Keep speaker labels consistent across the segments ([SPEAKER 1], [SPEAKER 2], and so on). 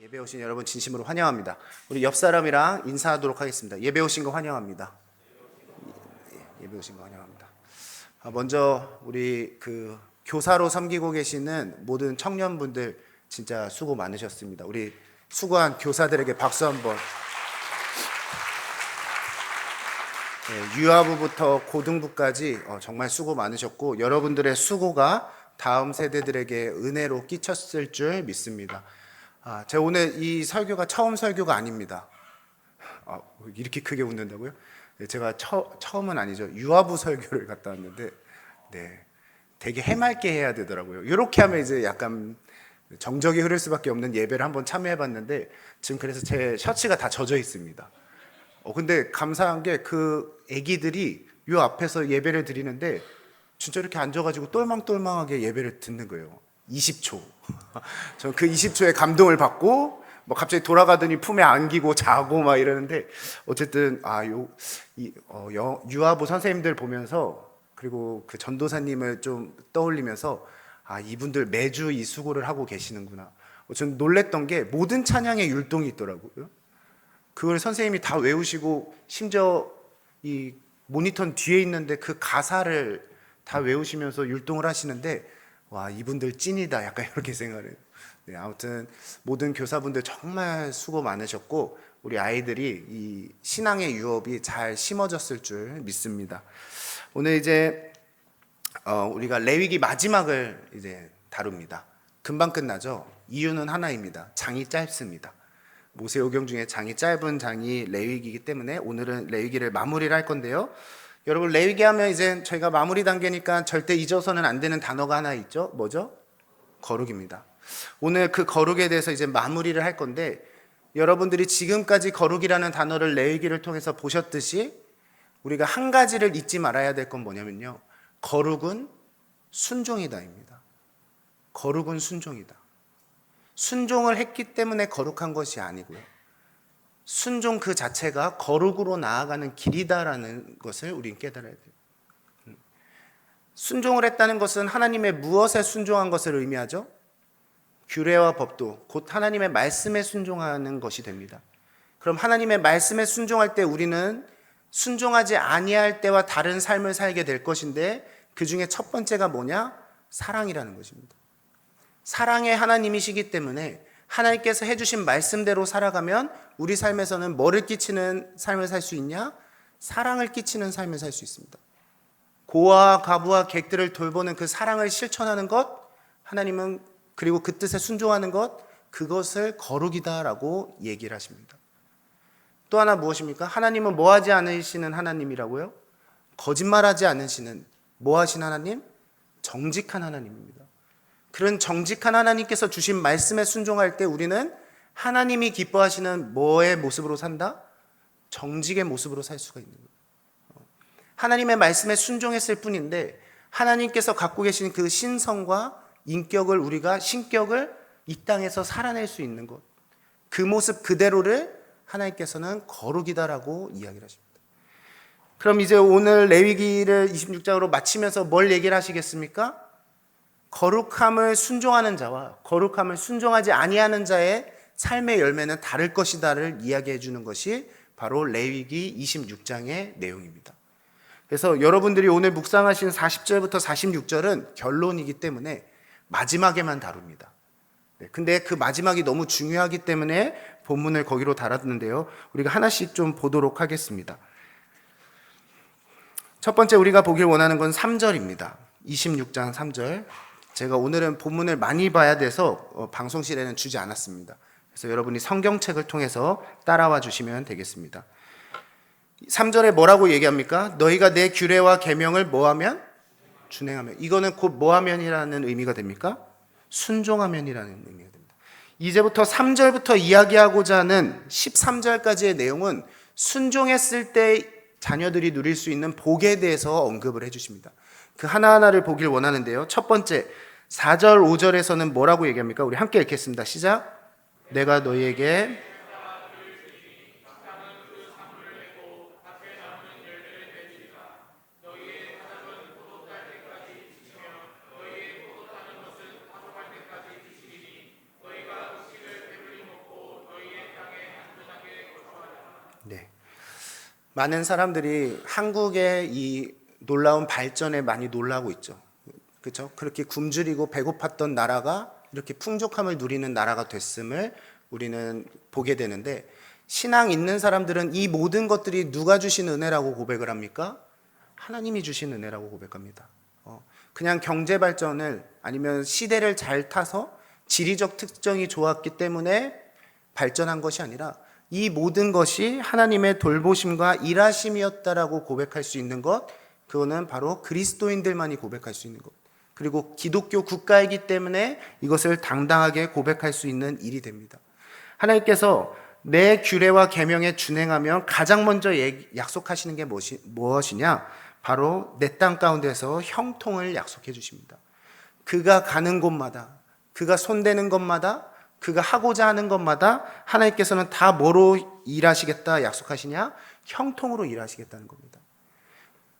[SPEAKER 1] 예배 오신 여러분 진심으로 환영합니다. 우리 옆 사람이랑 인사하도록 하겠습니다. 예배 오신 거 환영합니다. 예배 오신 거 환영합니다. 먼저 우리 교사로 섬기고 계시는 모든 청년분들 진짜 수고 많으셨습니다. 우리 수고한 교사들에게 박수 한번. 유아부부터 고등부까지 정말 수고 많으셨고 여러분들의 수고가 다음 세대들에게 은혜로 끼쳤을 줄 믿습니다. 제가 오늘 이 설교가 처음 설교가 아닙니다. 이렇게 크게 웃는다고요? 네, 제가 처음은 아니죠. 유아부 설교를 갔다 왔는데, 네, 되게 해맑게 해야 되더라고요. 이렇게 하면 이제 약간 정적이 흐를 수밖에 없는 예배를 한번 참여해봤는데, 지금 그래서 제 셔츠가 다 젖어 있습니다. 근데 감사한 게 그 애기들이 요 앞에서 예배를 드리는데, 진짜 이렇게 앉아가지고 똘망똘망하게 예배를 듣는 거예요. 20초. 전 그 20초에 감동을 받고 갑자기 돌아가더니 품에 안기고 자고 막 이러는데 어쨌든 유아부 선생님들 보면서 그리고 그 전도사님을 좀 떠올리면서 이분들 매주 이 수고를 하고 계시는구나. 전 놀랬던 게 모든 찬양에 율동이 있더라고요. 그걸 선생님이 다 외우시고 심지어 이 모니터 뒤에 있는데 그 가사를 다 외우시면서 율동을 하시는데 와, 이분들 찐이다. 약간 이렇게 생각해요. 네, 아무튼 모든 교사분들 정말 수고 많으셨고 우리 아이들이 이 신앙의 유업이 잘 심어졌을 줄 믿습니다. 오늘 이제 우리가 레위기 마지막을 이제 다룹니다. 금방 끝나죠. 이유는 하나입니다. 장이 짧습니다. 모세오경 중에 장이 짧은 장이 레위기이기 때문에 오늘은 레위기를 마무리를 할 건데요. 여러분 레위기 하면 이제 저희가 마무리 단계니까 절대 잊어서는 안 되는 단어가 하나 있죠. 뭐죠? 거룩입니다. 오늘 그 거룩에 대해서 이제 마무리를 할 건데 여러분들이 지금까지 거룩이라는 단어를 레위기를 통해서 보셨듯이 우리가 한 가지를 잊지 말아야 될 건 뭐냐면요. 거룩은 순종이다입니다. 거룩은 순종이다. 순종을 했기 때문에 거룩한 것이 아니고요. 순종 그 자체가 거룩으로 나아가는 길이다라는 것을 우리는 깨달아야 돼요. 순종을 했다는 것은 하나님의 무엇에 순종한 것을 의미하죠? 규례와 법도 곧 하나님의 말씀에 순종하는 것이 됩니다. 그럼 하나님의 말씀에 순종할 때 우리는 순종하지 아니할 때와 다른 삶을 살게 될 것인데 그 중에 첫 번째가 뭐냐? 사랑이라는 것입니다. 사랑의 하나님이시기 때문에 하나님께서 해주신 말씀대로 살아가면 우리 삶에서는 뭐를 끼치는 삶을 살 수 있냐? 사랑을 끼치는 삶을 살 수 있습니다. 고아와 과부와 객들을 돌보는 그 사랑을 실천하는 것, 하나님은 그리고 그 뜻에 순종하는 것, 그것을 거룩이다라고 얘기를 하십니다. 또 하나 무엇입니까? 하나님은 뭐 하지 않으시는 하나님이라고요? 거짓말하지 않으시는 뭐 하신 하나님? 정직한 하나님입니다. 그런 정직한 하나님께서 주신 말씀에 순종할 때 우리는 하나님이 기뻐하시는 뭐의 모습으로 산다? 정직의 모습으로 살 수가 있는 거예요. 하나님의 말씀에 순종했을 뿐인데 하나님께서 갖고 계신 그 신성과 인격을 우리가 신격을 이 땅에서 살아낼 수 있는 것, 그 모습 그대로를 하나님께서는 거룩이다라고 이야기를 하십니다. 그럼 이제 오늘 레위기를 26장으로 마치면서 뭘 얘기를 하시겠습니까? 거룩함을 순종하는 자와 거룩함을 순종하지 아니하는 자의 삶의 열매는 다를 것이다를 이야기해 주는 것이 바로 레위기 26장의 내용입니다. 그래서 여러분들이 오늘 묵상하신 40절부터 46절은 결론이기 때문에 마지막에만 다룹니다. 근데 그 마지막이 너무 중요하기 때문에 본문을 거기로 달았는데요. 우리가 하나씩 좀 보도록 하겠습니다. 첫 번째 우리가 보길 원하는 건 3절입니다. 26장 3절. 제가 오늘은 본문을 많이 봐야 돼서 방송실에는 주지 않았습니다. 그래서 여러분이 성경책을 통해서 따라와 주시면 되겠습니다. 3절에 뭐라고 얘기합니까? 너희가 내 규례와 계명을 뭐하면? 준행하면. 이거는 곧 뭐하면이라는 의미가 됩니까? 순종하면이라는 의미가 됩니다. 이제부터 3절부터 이야기하고자 하는 13절까지의 내용은 순종했을 때 자녀들이 누릴 수 있는 복에 대해서 언급을 해주십니다. 그 하나하나를 보길 원하는데요. 첫 번째 4절 5절에서는 뭐라고 얘기합니까? 우리 함께 읽겠습니다. 시작. 내가 너희에게 네. 많은 사람들이 한국의 이 놀라운 발전에 많이 놀라고 있죠. 그렇죠? 그렇게 굶주리고 배고팠던 나라가 이렇게 풍족함을 누리는 나라가 됐음을 우리는 보게 되는데, 신앙 있는 사람들은 이 모든 것들이 누가 주신 은혜라고 고백을 합니까? 하나님이 주신 은혜라고 고백합니다. 그냥 경제 발전을 아니면 시대를 잘 타서 지리적 특정이 좋았기 때문에 발전한 것이 아니라 이 모든 것이 하나님의 돌보심과 일하심이었다라고 고백할 수 있는 것, 그거는 바로 그리스도인들만이 고백할 수 있는 것, 그리고 기독교 국가이기 때문에 이것을 당당하게 고백할 수 있는 일이 됩니다. 하나님께서 내 규례와 계명에 준행하면 가장 먼저 약속하시는 게 무엇이냐? 바로 내 땅 가운데서 형통을 약속해 주십니다. 그가 가는 곳마다, 그가 손대는 것마다, 그가 하고자 하는 것마다 하나님께서는 다 뭐로 일하시겠다 약속하시냐? 형통으로 일하시겠다는 겁니다.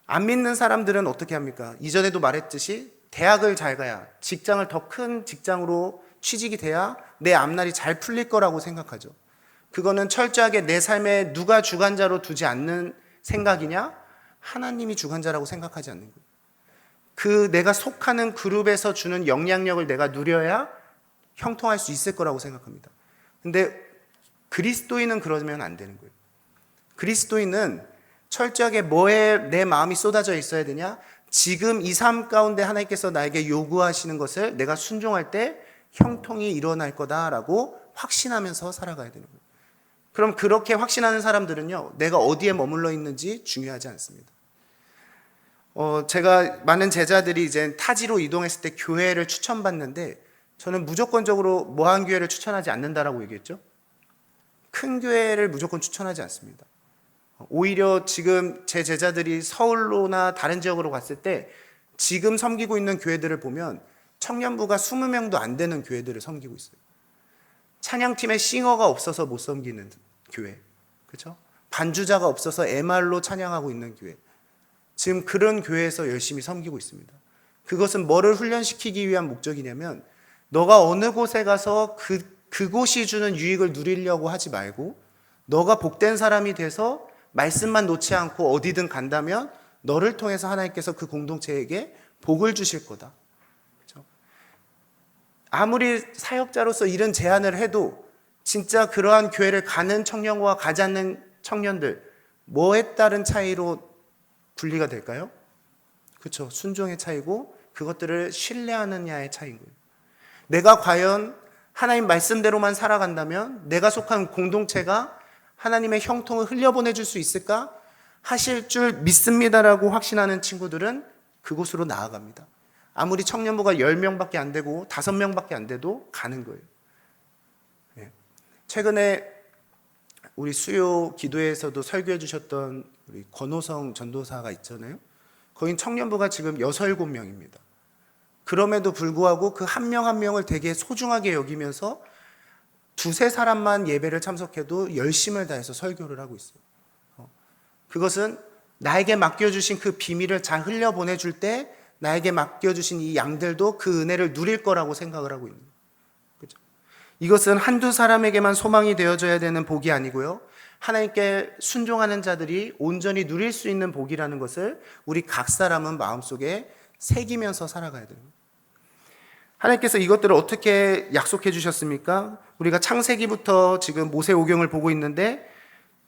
[SPEAKER 1] 안 믿는 사람들은 어떻게 합니까? 이전에도 말했듯이 대학을 잘 가야, 직장을 더 큰 직장으로 취직이 돼야 내 앞날이 잘 풀릴 거라고 생각하죠. 그거는 철저하게 내 삶에 누가 주관자로 두지 않는 생각이냐? 하나님이 주관자라고 생각하지 않는 거예요. 그 내가 속하는 그룹에서 주는 영향력을 내가 누려야 형통할 수 있을 거라고 생각합니다. 근데 그리스도인은 그러면 안 되는 거예요. 그리스도인은 철저하게 뭐에 내 마음이 쏟아져 있어야 되냐? 지금 이 삶 가운데 하나님께서 나에게 요구하시는 것을 내가 순종할 때 형통이 일어날 거다라고 확신하면서 살아가야 되는 거예요. 그럼 그렇게 확신하는 사람들은요, 내가 어디에 머물러 있는지 중요하지 않습니다. 제가 많은 제자들이 이제 타지로 이동했을 때 교회를 추천받는데, 저는 무조건적으로 모한 교회를 추천하지 않는다라고 얘기했죠. 큰 교회를 무조건 추천하지 않습니다. 오히려 지금 제 제자들이 서울로나 다른 지역으로 갔을 때 지금 섬기고 있는 교회들을 보면 청년부가 20명도 안 되는 교회들을 섬기고 있어요. 찬양팀에 싱어가 없어서 못 섬기는 교회, 그렇죠? 반주자가 없어서 MR로 찬양하고 있는 교회, 지금 그런 교회에서 열심히 섬기고 있습니다. 그것은 뭐를 훈련시키기 위한 목적이냐면, 너가 어느 곳에 가서 그곳이 주는 유익을 누리려고 하지 말고, 너가 복된 사람이 돼서 말씀만 놓지 않고 어디든 간다면 너를 통해서 하나님께서 그 공동체에게 복을 주실 거다. 그렇죠? 아무리 사역자로서 이런 제안을 해도 진짜 그러한 교회를 가는 청년과 가지 않는 청년들, 뭐에 따른 차이로 분리가 될까요? 그렇죠. 순종의 차이고 그것들을 신뢰하느냐의 차이인 거예요. 내가 과연 하나님 말씀대로만 살아간다면 내가 속한 공동체가 하나님의 형통을 흘려보내줄 수 있을까? 하실 줄 믿습니다라고 확신하는 친구들은 그곳으로 나아갑니다. 아무리 청년부가 10명밖에 안 되고 5명밖에 안 돼도 가는 거예요. 최근에 우리 수요 기도회에서도 설교해 주셨던 우리 권호성 전도사가 있잖아요. 거긴 청년부가 지금 6, 7명입니다. 그럼에도 불구하고 그 한 명 한 명을 되게 소중하게 여기면서 2-3 사람만 예배를 참석해도 열심을 다해서 설교를 하고 있어요. 그것은 나에게 맡겨주신 그 비밀을 잘 흘려보내줄 때 나에게 맡겨주신 이 양들도 그 은혜를 누릴 거라고 생각을 하고 있는 거예요. 그렇죠? 이것은 한두 사람에게만 소망이 되어져야 되는 복이 아니고요, 하나님께 순종하는 자들이 온전히 누릴 수 있는 복이라는 것을 우리 각 사람은 마음속에 새기면서 살아가야 돼요. 하나님께서 이것들을 어떻게 약속해 주셨습니까? 우리가 창세기부터 지금 모세오경을 보고 있는데,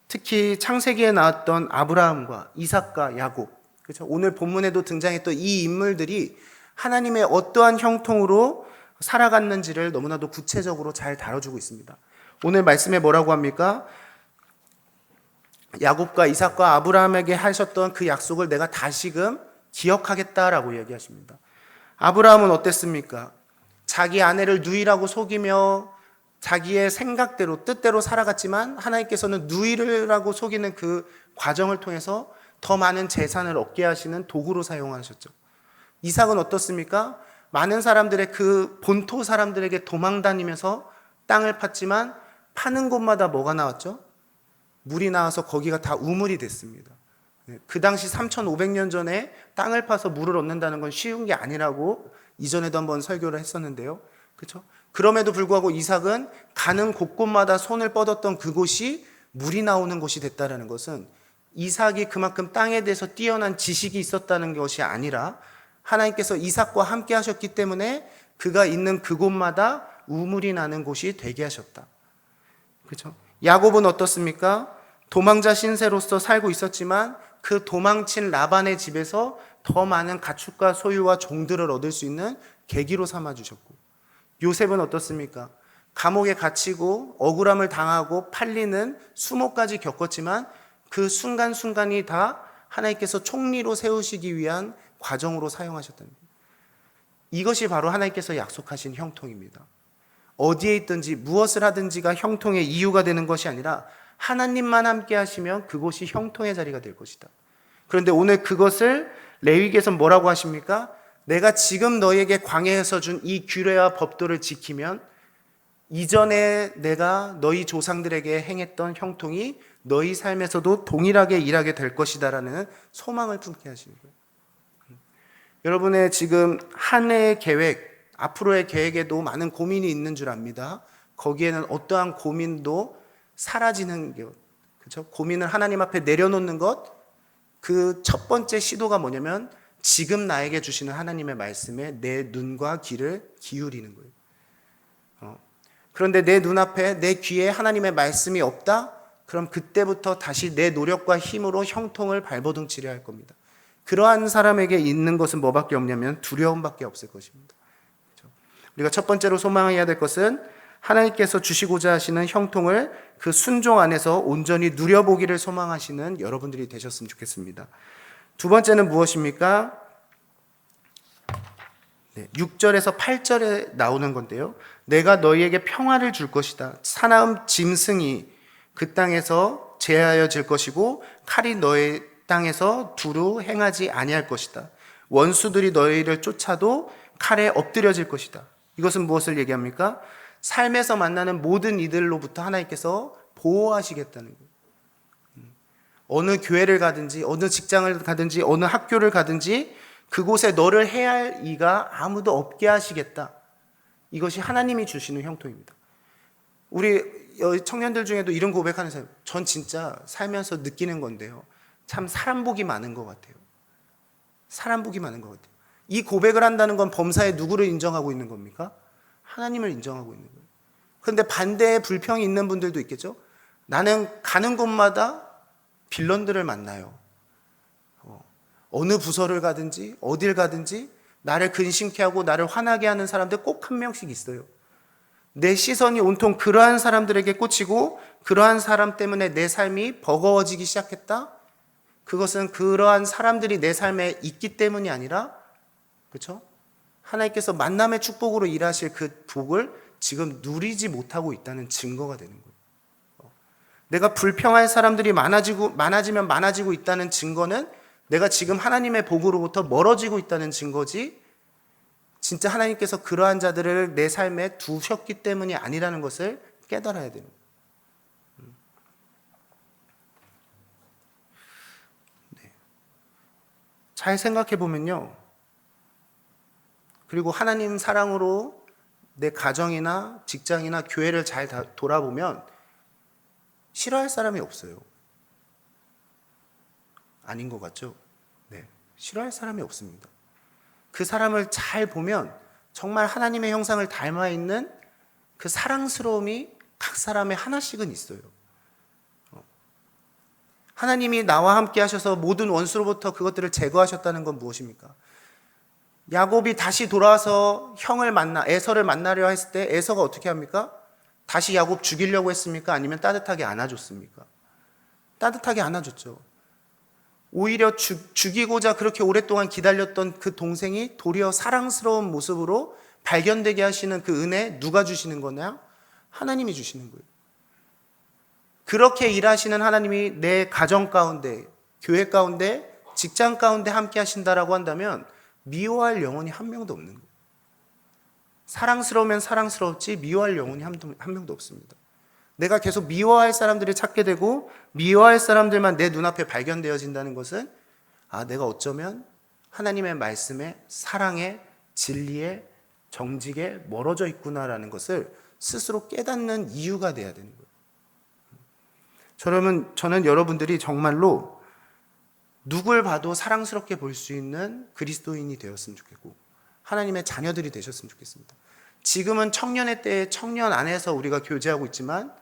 [SPEAKER 1] 특히 창세기에 나왔던 아브라함과 이삭과 야곱, 그렇죠? 오늘 본문에도 등장했던 이 인물들이 하나님의 어떠한 형통으로 살아갔는지를 너무나도 구체적으로 잘 다뤄주고 있습니다. 오늘 말씀에 뭐라고 합니까? 야곱과 이삭과 아브라함에게 하셨던 그 약속을 내가 다시금 기억하겠다라고 얘기하십니다. 아브라함은 어땠습니까? 자기 아내를 누이라고 속이며 자기의 생각대로 뜻대로 살아갔지만 하나님께서는 누이라고 속이는 그 과정을 통해서 더 많은 재산을 얻게 하시는 도구로 사용하셨죠. 이삭은 어떻습니까? 많은 사람들의 그 본토 사람들에게 도망 다니면서 땅을 팠지만 파는 곳마다 뭐가 나왔죠? 물이 나와서 거기가 다 우물이 됐습니다. 그 당시 3,500년 전에 땅을 파서 물을 얻는다는 건 쉬운 게 아니라고 이전에도 한번 설교를 했었는데요. 그렇죠? 그럼에도 불구하고 이삭은 가는 곳곳마다 손을 뻗었던 그곳이 물이 나오는 곳이 됐다라는 것은 이삭이 그만큼 땅에 대해서 뛰어난 지식이 있었다는 것이 아니라 하나님께서 이삭과 함께 하셨기 때문에 그가 있는 그곳마다 우물이 나는 곳이 되게 하셨다. 그렇죠? 야곱은 어떻습니까? 도망자 신세로서 살고 있었지만 그 도망친 라반의 집에서 더 많은 가축과 소유와 종들을 얻을 수 있는 계기로 삼아 주셨고, 요셉은 어떻습니까? 감옥에 갇히고 억울함을 당하고 팔리는 수모까지 겪었지만 그 순간순간이 다 하나님께서 총리로 세우시기 위한 과정으로 사용하셨다는 거예요. 이것이 바로 하나님께서 약속하신 형통입니다. 어디에 있든지 무엇을 하든지가 형통의 이유가 되는 것이 아니라 하나님만 함께 하시면 그곳이 형통의 자리가 될 것이다. 그런데 오늘 그것을 레위기에서 뭐라고 하십니까? 내가 지금 너에게 광야에서 준 이 규례와 법도를 지키면 이전에 내가 너희 조상들에게 행했던 형통이 너희 삶에서도 동일하게 일하게 될 것이다라는 소망을 품게 하시는 거예요. 여러분의 지금 한 해의 계획, 앞으로의 계획에도 많은 고민이 있는 줄 압니다. 거기에는 어떠한 고민도 사라지는 것, 그렇죠? 고민을 하나님 앞에 내려놓는 것, 그 첫 번째 시도가 뭐냐면 지금 나에게 주시는 하나님의 말씀에 내 눈과 귀를 기울이는 거예요. 그런데 내 눈앞에 내 귀에 하나님의 말씀이 없다? 그럼 그때부터 다시 내 노력과 힘으로 형통을 발버둥치려 할 겁니다. 그러한 사람에게 있는 것은 뭐밖에 없냐면 두려움밖에 없을 것입니다. 그렇죠? 우리가 첫 번째로 소망해야 될 것은 하나님께서 주시고자 하시는 형통을 그 순종 안에서 온전히 누려보기를 소망하시는 여러분들이 되셨으면 좋겠습니다. 두 번째는 무엇입니까? 6절에서 8절에 나오는 건데요. 내가 너희에게 평화를 줄 것이다. 사나움 짐승이 그 땅에서 제하여질 것이고 칼이 너희 땅에서 두루 행하지 아니할 것이다. 원수들이 너희를 쫓아도 칼에 엎드려질 것이다. 이것은 무엇을 얘기합니까? 삶에서 만나는 모든 이들로부터 하나님께서 보호하시겠다는 거예요. 어느 교회를 가든지 어느 직장을 가든지 어느 학교를 가든지 그곳에 너를 해할 이가 아무도 없게 하시겠다. 이것이 하나님이 주시는 형통입니다. 우리 청년들 중에도 이런 고백하는 사람, 전 진짜 살면서 느끼는 건데요. 참 사람 복이 많은 것 같아요. 사람 복이 많은 것 같아요. 이 고백을 한다는 건 범사에 누구를 인정하고 있는 겁니까? 하나님을 인정하고 있는 거예요. 그런데 반대의 불평이 있는 분들도 있겠죠. 나는 가는 곳마다 빌런들을 만나요. 어느 부서를 가든지 어딜 가든지 나를 근심케 하고 나를 화나게 하는 사람들 꼭 한 명씩 있어요. 내 시선이 온통 그러한 사람들에게 꽂히고 그러한 사람 때문에 내 삶이 버거워지기 시작했다. 그것은 그러한 사람들이 내 삶에 있기 때문이 아니라, 그렇죠? 하나님께서 만남의 축복으로 일하실 그 복을 지금 누리지 못하고 있다는 증거가 되는 거예요. 내가 불평할 사람들이 많아지면 많아지고 있다는 증거는 내가 지금 하나님의 복으로부터 멀어지고 있다는 증거지, 진짜 하나님께서 그러한 자들을 내 삶에 두셨기 때문이 아니라는 것을 깨달아야 되는 거예요. 네. 잘 생각해 보면요. 그리고 하나님 사랑으로 내 가정이나 직장이나 교회를 잘 돌아보면 싫어할 사람이 없어요. 아닌 것 같죠? 네, 싫어할 사람이 없습니다. 그 사람을 잘 보면 정말 하나님의 형상을 닮아 있는 그 사랑스러움이 각 사람의 하나씩은 있어요. 하나님이 나와 함께 하셔서 모든 원수로부터 그것들을 제거하셨다는 건 무엇입니까? 야곱이 다시 돌아와서 에서를 만나려 했을 때 에서가 어떻게 합니까? 다시 야곱 죽이려고 했습니까? 아니면 따뜻하게 안아줬습니까? 따뜻하게 안아줬죠. 오히려 죽이고자 그렇게 오랫동안 기다렸던 그 동생이 도리어 사랑스러운 모습으로 발견되게 하시는 그 은혜, 누가 주시는 거냐? 하나님이 주시는 거예요. 그렇게 일하시는 하나님이 내 가정 가운데, 교회 가운데, 직장 가운데 함께 하신다라고 한다면 미워할 영혼이 한 명도 없는 거예요. 사랑스러우면 사랑스러웠지 미워할 영혼이 한 명도 없습니다. 내가 계속 미워할 사람들을 찾게 되고 미워할 사람들만 내 눈앞에 발견되어진다는 것은 내가 어쩌면 하나님의 말씀에, 사랑에, 진리에, 정직에 멀어져 있구나라는 것을 스스로 깨닫는 이유가 돼야 되는 거예요. 저는 여러분들이 정말로 누굴 봐도 사랑스럽게 볼 수 있는 그리스도인이 되었으면 좋겠고 하나님의 자녀들이 되셨으면 좋겠습니다. 지금은 청년의 때에 청년 안에서 우리가 교제하고 있지만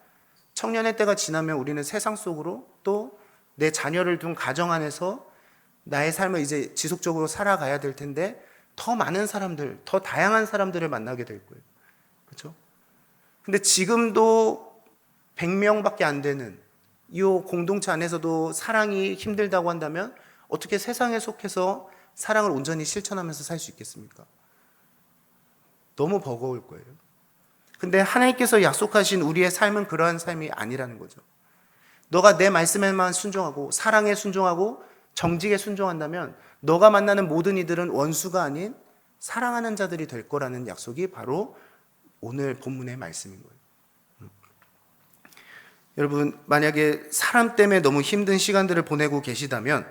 [SPEAKER 1] 청년의 때가 지나면 우리는 세상 속으로 또 내 자녀를 둔 가정 안에서 나의 삶을 이제 지속적으로 살아가야 될 텐데 더 많은 사람들, 더 다양한 사람들을 만나게 될 거예요. 그렇죠? 근데 지금도 100명밖에 안 되는 이 공동체 안에서도 사랑이 힘들다고 한다면 어떻게 세상에 속해서 사랑을 온전히 실천하면서 살 수 있겠습니까? 너무 버거울 거예요. 근데 하나님께서 약속하신 우리의 삶은 그러한 삶이 아니라는 거죠. 너가 내 말씀에만 순종하고 사랑에 순종하고 정직에 순종한다면 너가 만나는 모든 이들은 원수가 아닌 사랑하는 자들이 될 거라는 약속이 바로 오늘 본문의 말씀인 거예요. 여러분, 만약에 사람 때문에 너무 힘든 시간들을 보내고 계시다면,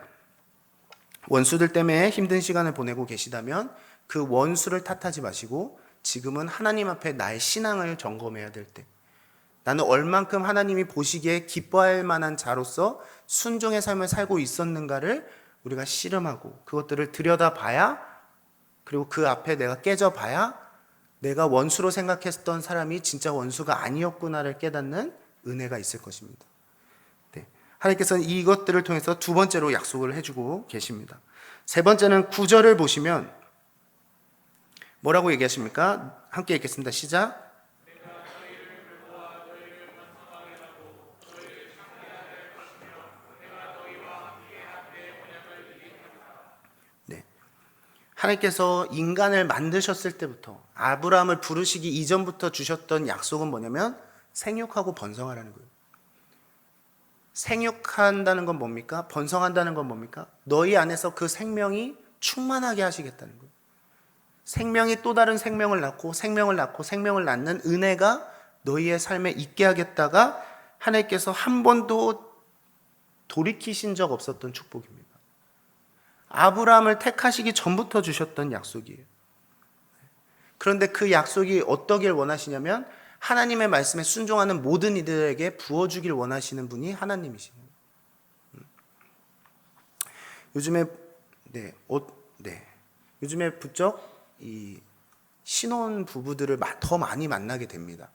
[SPEAKER 1] 원수들 때문에 힘든 시간을 보내고 계시다면 그 원수를 탓하지 마시고 지금은 하나님 앞에 나의 신앙을 점검해야 될 때, 나는 얼만큼 하나님이 보시기에 기뻐할 만한 자로서 순종의 삶을 살고 있었는가를 우리가 씨름하고 그것들을 들여다봐야, 그리고 그 앞에 내가 깨져봐야 내가 원수로 생각했던 사람이 진짜 원수가 아니었구나를 깨닫는 은혜가 있을 것입니다. 네. 하나님께서는 이것들을 통해서 두 번째로 약속을 해주고 계십니다. 세 번째는 9절을 보시면 뭐라고 얘기하십니까? 함께 읽겠습니다. 시작. 네. 하나님께서 인간을 만드셨을 때부터 아브라함을 부르시기 이전부터 주셨던 약속은 뭐냐면 생육하고 번성하라는 거예요. 생육한다는 건 뭡니까? 번성한다는 건 뭡니까? 너희 안에서 그 생명이 충만하게 하시겠다는 거예요. 생명이 또 다른 생명을 낳고 생명을 낳고 생명을 낳는 은혜가 너희의 삶에 있게 하겠다가 하나님께서 한 번도 돌이키신 적 없었던 축복입니다. 아브라함을 택하시기 전부터 주셨던 약속이에요. 그런데 그 약속이 어떠길 원하시냐면 하나님의 말씀에 순종하는 모든 이들에게 부어주길 원하시는 분이 하나님이십니다. 요즘에 부쩍 이 신혼 부부들을 더 많이 만나게 됩니다.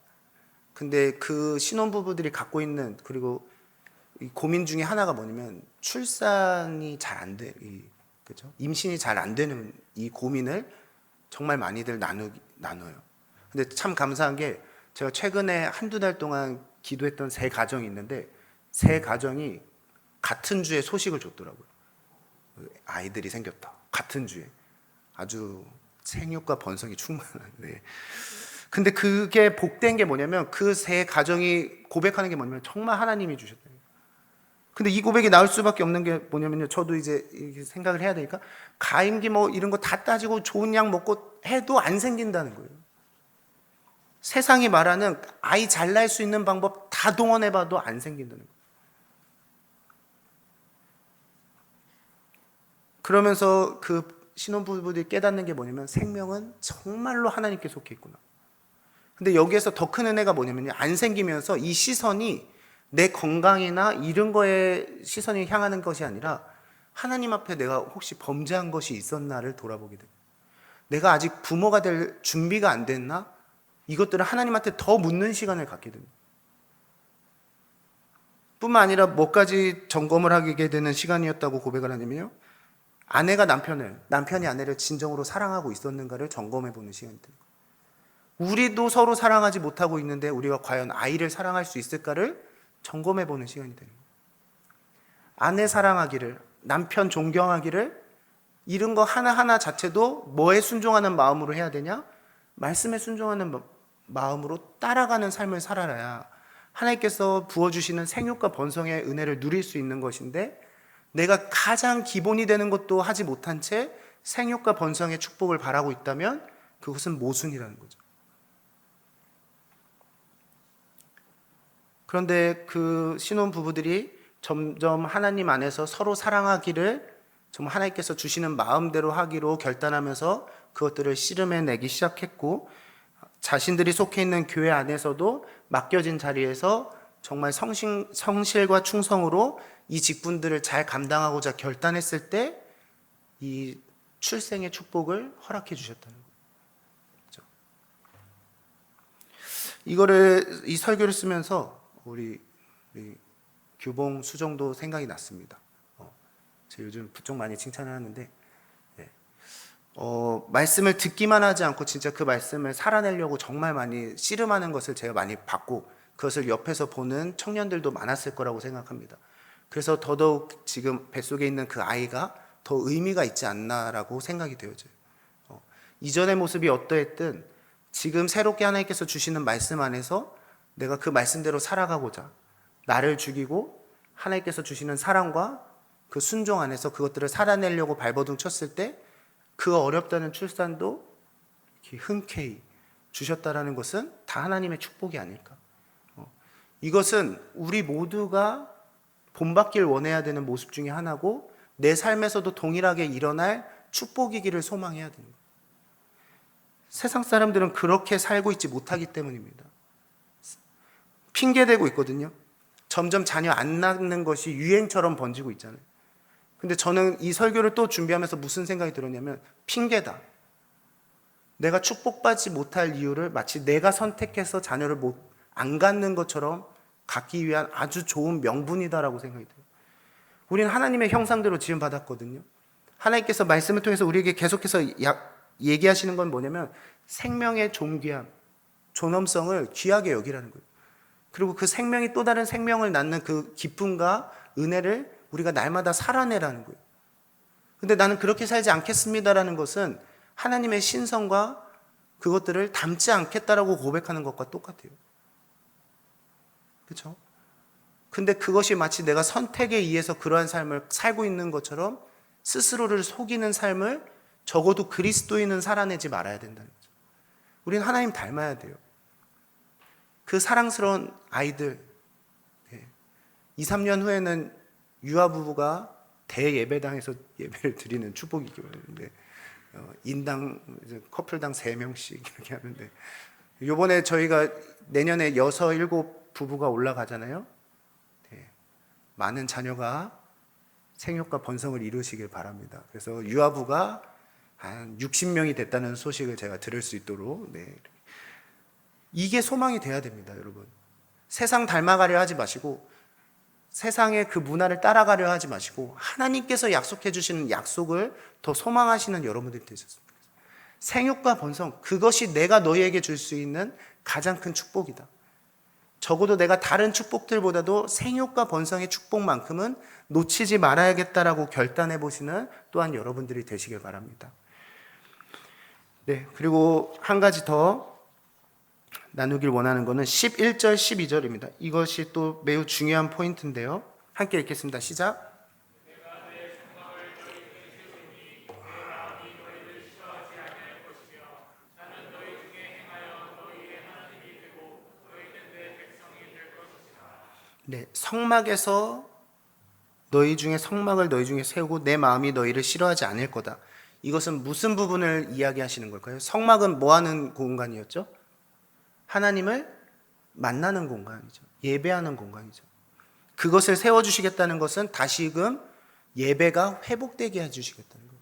[SPEAKER 1] 근데 그 신혼 부부들이 갖고 있는 그리고 이 고민 중에 하나가 뭐냐면 출산이 잘 안 돼, 그죠? 임신이 잘 안 되는 이 고민을 정말 많이들 나눠요. 근데 참 감사한 게 제가 최근에 한두 달 동안 기도했던 세 가정이 있는데 세 가정이 같은 주에 소식을 줬더라고요. 아이들이 생겼다. 같은 주에. 아주 생육과 번성이 충만한. 네. 근데 그게 복된 게 뭐냐면 그 세 가정이 고백하는 게 뭐냐면 정말 하나님이 주셨다. 근데 이 고백이 나올 수밖에 없는 게 뭐냐면요. 저도 이제 이렇게 생각을 해야 되니까 가임기 뭐 이런 거 다 따지고 좋은 약 먹고 해도 안 생긴다는 거예요. 세상이 말하는 아이 잘 낳을 수 있는 방법 다 동원해봐도 안 생긴다는 거예요. 그러면서 그 신혼부부들이 깨닫는 게 뭐냐면 생명은 정말로 하나님께 속해 있구나. 근데 여기에서 더 큰 은혜가 뭐냐면요. 안 생기면서 이 시선이 내 건강이나 이런 거에 시선이 향하는 것이 아니라 하나님 앞에 내가 혹시 범죄한 것이 있었나를 돌아보게 돼요. 내가 아직 부모가 될 준비가 안 됐나? 이것들을 하나님한테 더 묻는 시간을 갖게 됩니다. 뿐만 아니라 뭐까지 점검을 하게 되는 시간이었다고 고백을 하냐면요. 아내가 남편이 아내를 진정으로 사랑하고 있었는가를 점검해 보는 시간이 됩니다. 우리도 서로 사랑하지 못하고 있는데 우리가 과연 아이를 사랑할 수 있을까를 점검해 보는 시간이 됩니다. 아내 사랑하기를, 남편 존경하기를 이런 거 하나하나 자체도 뭐에 순종하는 마음으로 해야 되냐? 말씀에 순종하는 마음으로 따라가는 삶을 살아야 하나님께서 부어주시는 생육과 번성의 은혜를 누릴 수 있는 것인데 내가 가장 기본이 되는 것도 하지 못한 채 생육과 번성의 축복을 바라고 있다면 그것은 모순이라는 거죠. 그런데 그 신혼 부부들이 점점 하나님 안에서 서로 사랑하기를 정말 하나님께서 주시는 마음대로 하기로 결단하면서 그것들을 씨름해내기 시작했고 자신들이 속해 있는 교회 안에서도 맡겨진 자리에서 정말 성실과 충성으로 이 직분들을 잘 감당하고자 결단했을 때 이 출생의 축복을 허락해 주셨다는 거예요. 그렇죠? 이 설교를 쓰면서 우리 규봉 수정도 생각이 났습니다. 제가 요즘 부쩍 많이 칭찬을 하는데, 말씀을 듣기만 하지 않고 진짜 그 말씀을 살아내려고 정말 많이 씨름하는 것을 제가 많이 봤고, 그것을 옆에서 보는 청년들도 많았을 거라고 생각합니다. 그래서 더더욱 지금 뱃속에 있는 그 아이가 더 의미가 있지 않나라고 생각이 되어져요. 이전의 모습이 어떠했든 지금 새롭게 하나님께서 주시는 말씀 안에서 내가 그 말씀대로 살아가고자 나를 죽이고 하나님께서 주시는 사랑과 그 순종 안에서 그것들을 살아내려고 발버둥 쳤을 때 그 어렵다는 출산도 흔쾌히 주셨다라는 것은 다 하나님의 축복이 아닐까. 이것은 우리 모두가 본받길 원해야 되는 모습 중에 하나고 내 삶에서도 동일하게 일어날 축복이기를 소망해야 됩니다. 세상 사람들은 그렇게 살고 있지 못하기 때문입니다. 핑계대고 있거든요. 점점 자녀 안 낳는 것이 유행처럼 번지고 있잖아요. 근데 저는 이 설교를 또 준비하면서 무슨 생각이 들었냐면 핑계다. 내가 축복받지 못할 이유를 마치 내가 선택해서 자녀를 안 갖는 것처럼 갖기 위한 아주 좋은 명분이다라고 생각이 들어요. 우리는 하나님의 형상대로 지음받았거든요. 하나님께서 말씀을 통해서 우리에게 계속해서 얘기하시는 건 뭐냐면 생명의 존귀함, 존엄성을 귀하게 여기라는 거예요. 그리고 그 생명이 또 다른 생명을 낳는 그 기쁨과 은혜를 우리가 날마다 살아내라는 거예요. 근데 나는 그렇게 살지 않겠습니다라는 것은 하나님의 신성과 그것들을 담지 않겠다라고 고백하는 것과 똑같아요. 그렇죠? 근데 그것이 마치 내가 선택에 의해서 그러한 삶을 살고 있는 것처럼 스스로를 속이는 삶을 적어도 그리스도인은 살아내지 말아야 된다는 거죠. 우리는 하나님 닮아야 돼요. 그 사랑스러운 아이들, 2, 3년 후에는 유아 부부가 대예배당에서 예배를 드리는 축복이 있는데 인당 커플당 3명씩 이렇게 하는데 요번에 저희가 내년에 6, 7 부부가 올라가잖아요. 많은 자녀가 생육과 번성을 이루시길 바랍니다. 그래서 유아부가 한 60명이 됐다는 소식을 제가 들을 수 있도록 이게 소망이 돼야 됩니다, 여러분. 세상 닮아가려 하지 마시고 세상의 그 문화를 따라가려 하지 마시고 하나님께서 약속해 주시는 약속을 더 소망하시는 여러분들이 되셨습니다. 생육과 번성, 그것이 내가 너희에게 줄 수 있는 가장 큰 축복이다. 적어도 내가 다른 축복들보다도 생육과 번성의 축복만큼은 놓치지 말아야겠다라고 결단해 보시는 또한 여러분들이 되시길 바랍니다. 네, 그리고 한 가지 더 나누길 원하는 것은 11절, 12절입니다. 이것이 또 매우 중요한 포인트인데요. 함께 읽겠습니다. 시작. 네, 성막에서 너희 중에 성막을 너희 중에 세우고 내 마음이 너희를 싫어하지 않을 거다. 이것은 무슨 부분을 이야기하시는 걸까요? 성막은 뭐 하는 공간이었죠? 하나님을 만나는 공간이죠. 예배하는 공간이죠. 그것을 세워주시겠다는 것은 다시금 예배가 회복되게 해주시겠다는 거예요.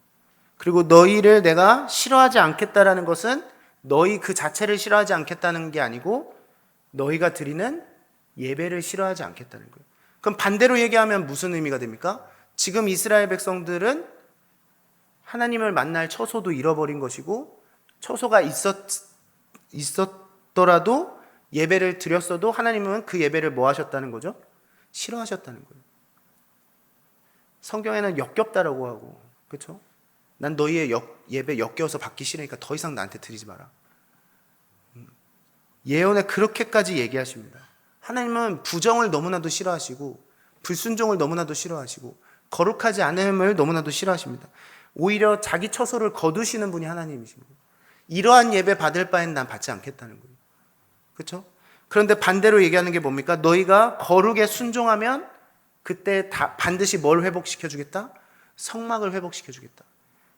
[SPEAKER 1] 그리고 너희를 내가 싫어하지 않겠다라는 것은 너희 그 자체를 싫어하지 않겠다는 게 아니고 너희가 드리는 예배를 싫어하지 않겠다는 거예요. 그럼 반대로 얘기하면 무슨 의미가 됩니까? 지금 이스라엘 백성들은 하나님을 만날 처소도 잃어버린 것이고 처소가 있었더라도 예배를 드렸어도 하나님은 그 예배를 뭐 하셨다는 거죠? 싫어하셨다는 거예요. 성경에는 역겹다라고 하고, 그렇죠? 난 너희의 예배 역겨워서 받기 싫으니까 더 이상 나한테 드리지 마라. 예언에 그렇게까지 얘기하십니다. 하나님은 부정을 너무나도 싫어하시고 불순종을 너무나도 싫어하시고 거룩하지 않음을 너무나도 싫어하십니다. 오히려 자기 처소를 거두시는 분이 하나님이십니다. 이러한 예배 받을 바엔 난 받지 않겠다는 거예요. 그렇죠? 그런데 반대로 얘기하는 게 뭡니까? 너희가 거룩에 순종하면 그때 반드시 뭘 회복시켜 주겠다? 성막을 회복시켜 주겠다.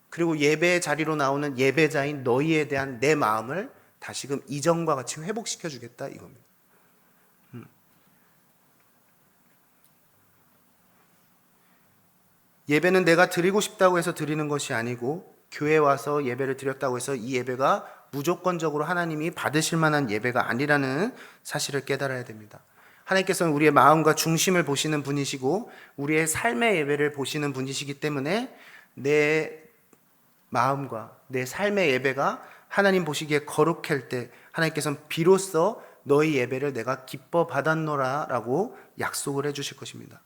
[SPEAKER 1] 그리고 예배의 자리로 나오는 예배자인 너희에 대한 내 마음을 다시금 이전과 같이 회복시켜 주겠다 이겁니다. 예배는 내가 드리고 싶다고 해서 드리는 것이 아니고 교회에 와서 예배를 드렸다고 해서 이 예배가 무조건적으로 하나님이 받으실 만한 예배가 아니라는 사실을 깨달아야 됩니다. 하나님께서는 우리의 마음과 중심을 보시는 분이시고 우리의 삶의 예배를 보시는 분이시기 때문에 내 마음과 내 삶의 예배가 하나님 보시기에 거룩할 때 하나님께서는 비로소 너희 예배를 내가 기뻐 받았노라 라고 약속을 해주실 것입니다.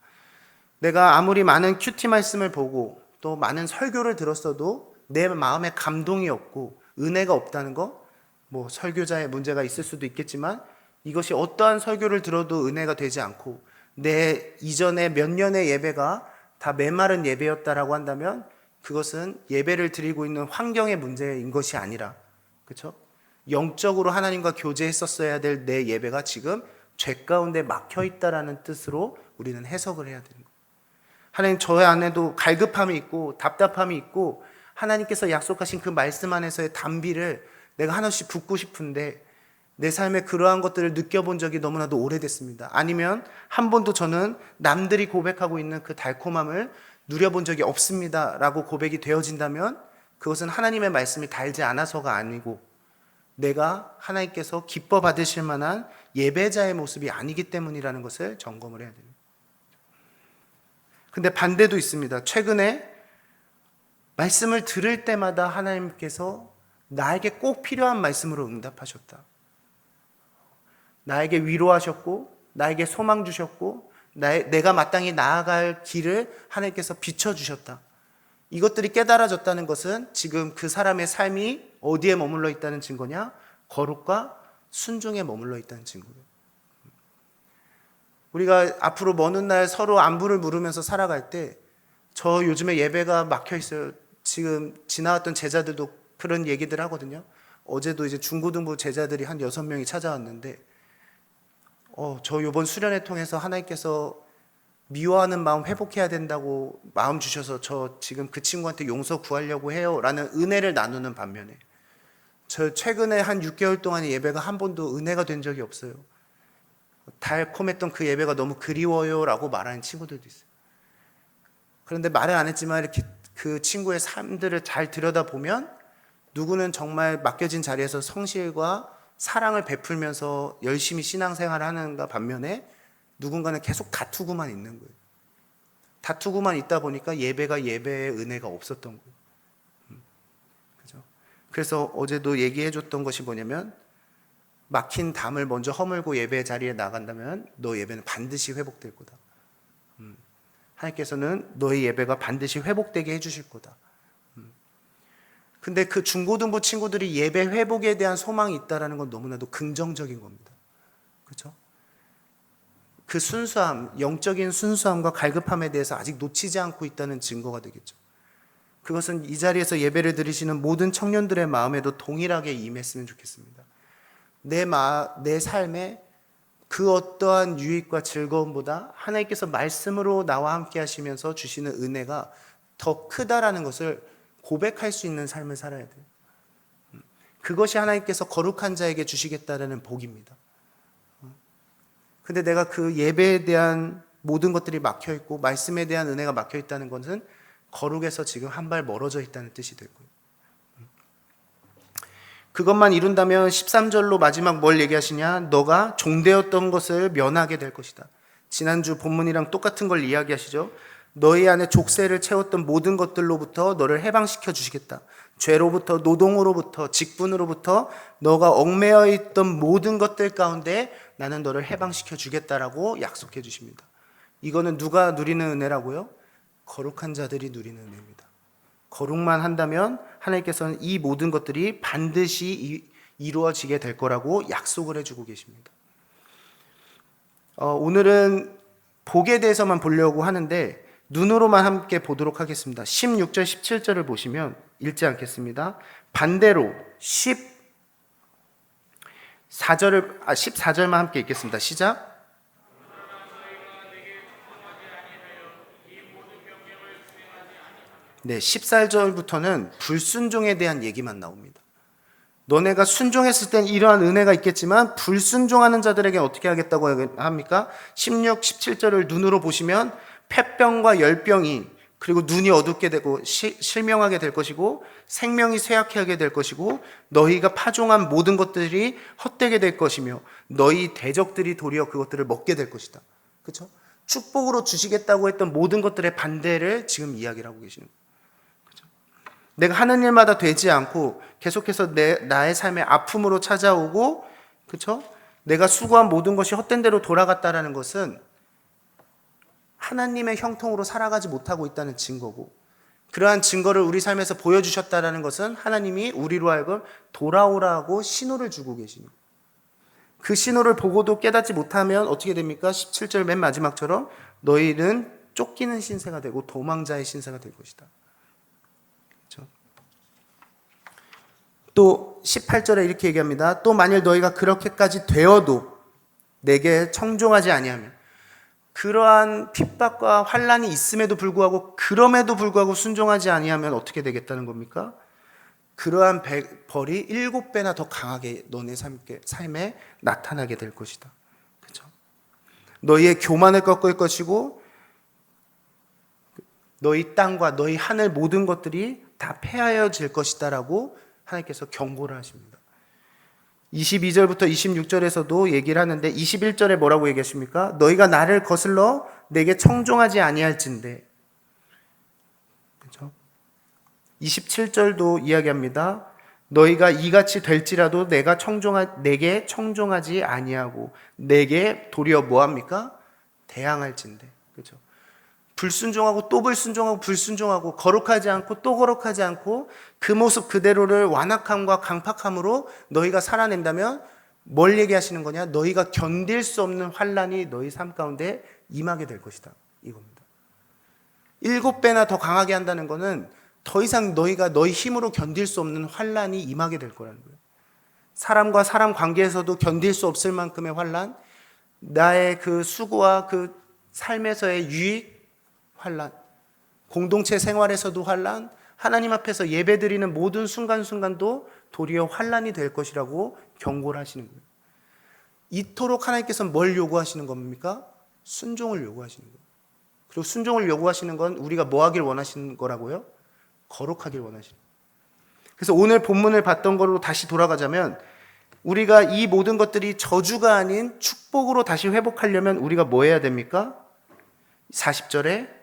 [SPEAKER 1] 내가 아무리 많은 큐티 말씀을 보고 또 많은 설교를 들었어도 내 마음에 감동이 없고 은혜가 없다는 거, 뭐 설교자의 문제가 있을 수도 있겠지만 이것이 어떠한 설교를 들어도 은혜가 되지 않고 내 이전에 몇 년의 예배가 다 메마른 예배였다라고 한다면 그것은 예배를 드리고 있는 환경의 문제인 것이 아니라, 그렇죠? 영적으로 하나님과 교제했었어야 될 내 예배가 지금 죄 가운데 막혀 있다라는 뜻으로 우리는 해석을 해야 되는 거예요. 하나님, 저의 안에도 갈급함이 있고 답답함이 있고 하나님께서 약속하신 그 말씀 안에서의 단비를 내가 하나씩 붙고 싶은데 내 삶에 그러한 것들을 느껴본 적이 너무나도 오래됐습니다. 아니면 한 번도 저는 남들이 고백하고 있는 그 달콤함을 누려본 적이 없습니다 라고 고백이 되어진다면 그것은 하나님의 말씀이 달지 않아서가 아니고 내가 하나님께서 기뻐 받으실 만한 예배자의 모습이 아니기 때문이라는 것을 점검을 해야 됩니다. 근데 반대도 있습니다. 최근에 말씀을 들을 때마다 하나님께서 나에게 꼭 필요한 말씀으로 응답하셨다. 나에게 위로하셨고 나에게 소망 주셨고 내가 마땅히 나아갈 길을 하나님께서 비춰주셨다. 이것들이 깨달아졌다는 것은 지금 그 사람의 삶이 어디에 머물러 있다는 증거냐? 거룩과 순종에 머물러 있다는 증거예요. 우리가 앞으로 먼 훗날 서로 안부를 물으면서 살아갈 때 저 요즘에 예배가 막혀 있어요. 지금 지나왔던 제자들도 그런 얘기들 하거든요. 어제도 이제 중고등부 제자들이 한 6명이 찾아왔는데 저 이번 수련회 통해서 하나님께서 미워하는 마음 회복해야 된다고 마음 주셔서 저 지금 그 친구한테 용서 구하려고 해요 라는 은혜를 나누는 반면에 저 최근에 한 6개월 동안의 예배가 한 번도 은혜가 된 적이 없어요. 달콤했던 그 예배가 너무 그리워요 라고 말하는 친구들도 있어요. 그런데 말을 안 했지만 이렇게 그 친구의 삶들을 잘 들여다보면 누구는 정말 맡겨진 자리에서 성실과 사랑을 베풀면서 열심히 신앙생활을 하는가 반면에 누군가는 계속 다투고만 있는 거예요. 다투고만 있다 보니까 예배가 예배의 은혜가 없었던 거예요. 그죠? 그래서 어제도 얘기해 줬던 것이 뭐냐면 막힌 담을 먼저 허물고 예배 자리에 나간다면 너 예배는 반드시 회복될 거다. 하나님께서는 너의 예배가 반드시 회복되게 해주실 거다. 근데 그 중고등부 친구들이 예배 회복에 대한 소망이 있다는 건 너무나도 긍정적인 겁니다. 그렇죠? 그 순수함, 영적인 순수함과 갈급함에 대해서 아직 놓치지 않고 있다는 증거가 되겠죠. 그것은 이 자리에서 예배를 드리시는 모든 청년들의 마음에도 동일하게 임했으면 좋겠습니다. 내 삶에 그 어떠한 유익과 즐거움보다 하나님께서 말씀으로 나와 함께 하시면서 주시는 은혜가 더 크다라는 것을 고백할 수 있는 삶을 살아야 돼요. 그것이 하나님께서 거룩한 자에게 주시겠다라는 복입니다. 근데 내가 그 예배에 대한 모든 것들이 막혀 있고 말씀에 대한 은혜가 막혀 있다는 것은 거룩에서 지금 한 발 멀어져 있다는 뜻이 되고요. 그것만 이룬다면 13절로 마지막 뭘 얘기하시냐? 너가 종되었던 것을 면하게 될 것이다. 지난주 본문이랑 똑같은 걸 이야기하시죠. 너희 안에 족쇄를 채웠던 모든 것들로부터 너를 해방시켜 주시겠다. 죄로부터, 노동으로부터, 직분으로부터 너가 얽매여 있던 모든 것들 가운데 나는 너를 해방시켜 주겠다라고 약속해 주십니다. 이거는 누가 누리는 은혜라고요? 거룩한 자들이 누리는 은혜입니다. 거룩만 한다면 하나님께서는 이 모든 것들이 반드시 이루어지게 될 거라고 약속을 해주고 계십니다. 오늘은 복에 대해서만 보려고 하는데 눈으로만 함께 보도록 하겠습니다. 16절, 17절을 보시면 읽지 않겠습니다. 반대로 14절만 함께 읽겠습니다. 시작. 네, 14절부터는 불순종에 대한 얘기만 나옵니다. 너네가 순종했을 땐 이러한 은혜가 있겠지만 불순종하는 자들에게 어떻게 하겠다고 합니까? 16, 17절을 눈으로 보시면 폐병과 열병이 그리고 눈이 어둡게 되고 실명하게 될 것이고 생명이 쇠약하게 될 것이고 너희가 파종한 모든 것들이 헛되게 될 것이며 너희 대적들이 도리어 그것들을 먹게 될 것이다. 그렇죠? 축복으로 주시겠다고 했던 모든 것들의 반대를 지금 이야기를 하고 계시는 거예요. 그렇죠? 내가 하는 일마다 되지 않고 계속해서 나의 삶의 아픔으로 찾아오고, 그렇죠? 내가 수고한 모든 것이 헛된 대로 돌아갔다라는 것은 하나님의 형통으로 살아가지 못하고 있다는 증거고, 그러한 증거를 우리 삶에서 보여주셨다는 것은 하나님이 우리로 하여금 돌아오라고 신호를 주고 계시는 거예요. 그 신호를 보고도 깨닫지 못하면 어떻게 됩니까? 17절 맨 마지막처럼 너희는 쫓기는 신세가 되고 도망자의 신세가 될 것이다. 그렇죠? 또 18절에 이렇게 얘기합니다. 또 만일 너희가 그렇게까지 되어도 내게 청종하지 아니하면, 그러한 핍박과 환난이 있음에도 불구하고 그럼에도 불구하고 순종하지 아니하면 어떻게 되겠다는 겁니까? 그러한 벌이 7배나 더 강하게 너네 삶에 나타나게 될 것이다. 그렇죠? 너희의 교만을 꺾을 것이고 너희 땅과 너희 하늘 모든 것들이 다 폐하여질 것이다라고 하나님께서 경고를 하십니다. 22절부터 26절에서도 얘기를 하는데 21절에 뭐라고 얘기하십니까? 너희가 나를 거슬러 내게 청종하지 아니할진대. 그렇죠? 27절도 이야기합니다. 너희가 이같이 될지라도 내게 청종하지 아니하고 내게 도리어 뭐합니까? 대항할진대. 그렇죠? 불순종하고 또 불순종하고 불순종하고 거룩하지 않고 또 거룩하지 않고 그 모습 그대로를 완악함과 강팍함으로 너희가 살아낸다면 뭘 얘기하시는 거냐? 너희가 견딜 수 없는 환난이 너희 삶 가운데 임하게 될 것이다. 이겁니다. 7배나 더 강하게 한다는 것은 더 이상 너희가 너희 힘으로 견딜 수 없는 환난이 임하게 될 거라는 거예요. 사람과 사람 관계에서도 견딜 수 없을 만큼의 환난, 나의 그 수고와 그 삶에서의 유익, 환난, 공동체 생활에서도 환난, 하나님 앞에서 예배드리는 모든 순간순간도 도리어 환난이 될 것이라고 경고를 하시는 거예요. 이토록 하나님께서는 뭘 요구하시는 겁니까? 순종을 요구하시는 거예요. 그리고 순종을 요구하시는 건 우리가 뭐 하길 원하시는 거라고요? 거룩하길 원하시는 거예요. 그래서 오늘 본문을 봤던 걸로 다시 돌아가자면 우리가 이 모든 것들이 저주가 아닌 축복으로 다시 회복하려면 우리가 뭐 해야 됩니까? 40절에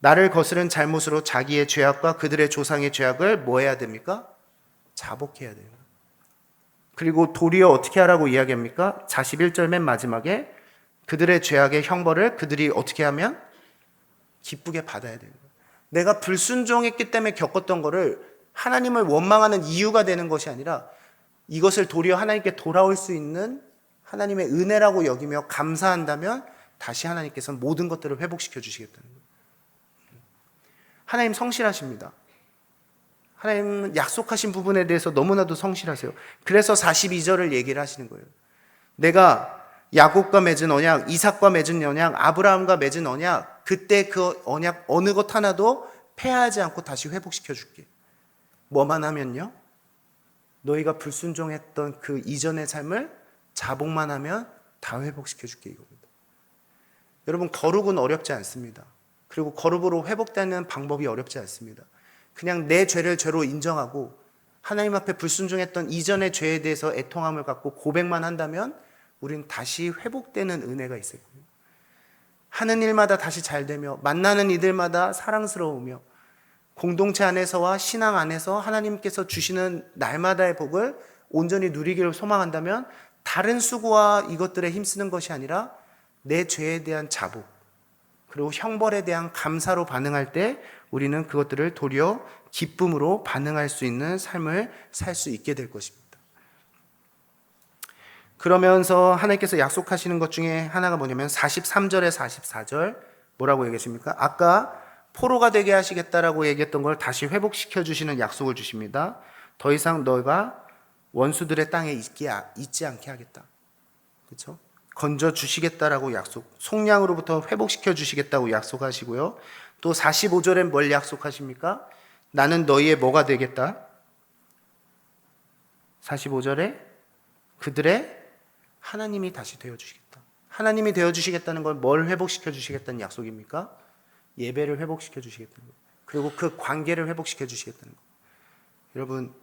[SPEAKER 1] 나를 거스른 잘못으로 자기의 죄악과 그들의 조상의 죄악을 뭐 해야 됩니까? 자복해야 돼요. 그리고 도리어 어떻게 하라고 이야기합니까? 41절 맨 마지막에 그들의 죄악의 형벌을 그들이 어떻게 하면? 기쁘게 받아야 돼요. 내가 불순종했기 때문에 겪었던 거를 하나님을 원망하는 이유가 되는 것이 아니라 이것을 도리어 하나님께 돌아올 수 있는 하나님의 은혜라고 여기며 감사한다면 다시 하나님께서는 모든 것들을 회복시켜 주시겠다는 거예요. 하나님 성실하십니다. 하나님은 약속하신 부분에 대해서 너무나도 성실하세요. 그래서 42절을 얘기를 하시는 거예요. 내가 야곱과 맺은 언약, 이삭과 맺은 언약, 아브라함과 맺은 언약, 그때 그 언약 어느 것 하나도 폐하지 않고 다시 회복시켜 줄게. 뭐만 하면요? 너희가 불순종했던 그 이전의 삶을 자복만 하면 다 회복시켜 줄게 이겁니다. 여러분, 거룩은 어렵지 않습니다. 그리고 거룩으로 회복되는 방법이 어렵지 않습니다. 그냥 내 죄를 죄로 인정하고 하나님 앞에 불순종했던 이전의 죄에 대해서 애통함을 갖고 고백만 한다면 우리는 다시 회복되는 은혜가 있을 거예요. 하는 일마다 다시 잘 되며 만나는 이들마다 사랑스러우며 공동체 안에서와 신앙 안에서 하나님께서 주시는 날마다의 복을 온전히 누리기를 소망한다면 다른 수고와 이것들에 힘쓰는 것이 아니라 내 죄에 대한 자복 그리고 형벌에 대한 감사로 반응할 때 우리는 그것들을 도리어 기쁨으로 반응할 수 있는 삶을 살 수 있게 될 것입니다. 그러면서 하나님께서 약속하시는 것 중에 하나가 뭐냐면 43절에 44절 뭐라고 얘기하십니까? 아까 포로가 되게 하시겠다라고 얘기했던 걸 다시 회복시켜 주시는 약속을 주십니다. 더 이상 너가 원수들의 땅에 있지 않게 하겠다. 그렇죠? 건져 주시겠다라고 약속, 속량으로부터 회복시켜 주시겠다고 약속하시고요. 또 45절엔 뭘 약속하십니까? 나는 너희의 뭐가 되겠다? 45절에 그들의 하나님이 다시 되어주시겠다. 하나님이 되어주시겠다는 걸 뭘 회복시켜 주시겠다는 약속입니까? 예배를 회복시켜 주시겠다는 거. 그리고 그 관계를 회복시켜 주시겠다는 거. 여러분,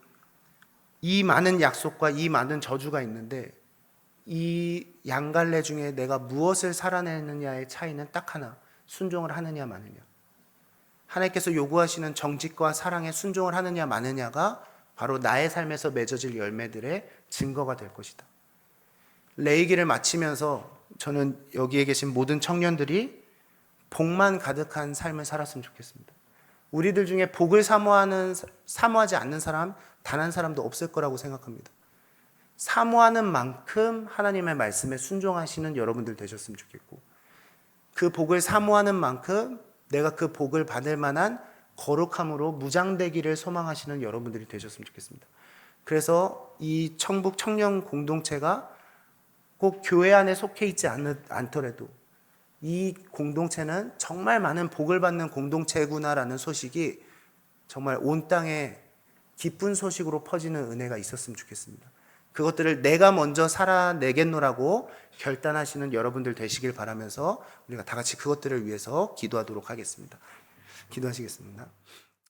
[SPEAKER 1] 이 많은 약속과 이 많은 저주가 있는데 이 양갈래 중에 내가 무엇을 살아내느냐의 차이는 딱 하나. 순종을 하느냐 마느냐. 하나님께서 요구하시는 정직과 사랑에 순종을 하느냐 마느냐가 바로 나의 삶에서 맺어질 열매들의 증거가 될 것이다. 레위기를 마치면서 저는 여기에 계신 모든 청년들이 복만 가득한 삶을 살았으면 좋겠습니다. 우리들 중에 복을 사모하지 않는 사람 단 한 사람도 없을 거라고 생각합니다. 사모하는 만큼 하나님의 말씀에 순종하시는 여러분들 되셨으면 좋겠고, 그 복을 사모하는 만큼 내가 그 복을 받을 만한 거룩함으로 무장되기를 소망하시는 여러분들이 되셨으면 좋겠습니다. 그래서 이 청북 청년 공동체가 꼭 교회 안에 속해 있지 않더라도 이 공동체는 정말 많은 복을 받는 공동체구나라는 소식이 정말 온 땅에 기쁜 소식으로 퍼지는 은혜가 있었으면 좋겠습니다. 그것들을 내가 먼저 살아내겠노라고 결단하시는 여러분들 되시길 바라면서 우리가 다 같이 그것들을 위해서 기도하도록 하겠습니다. 기도하시겠습니다.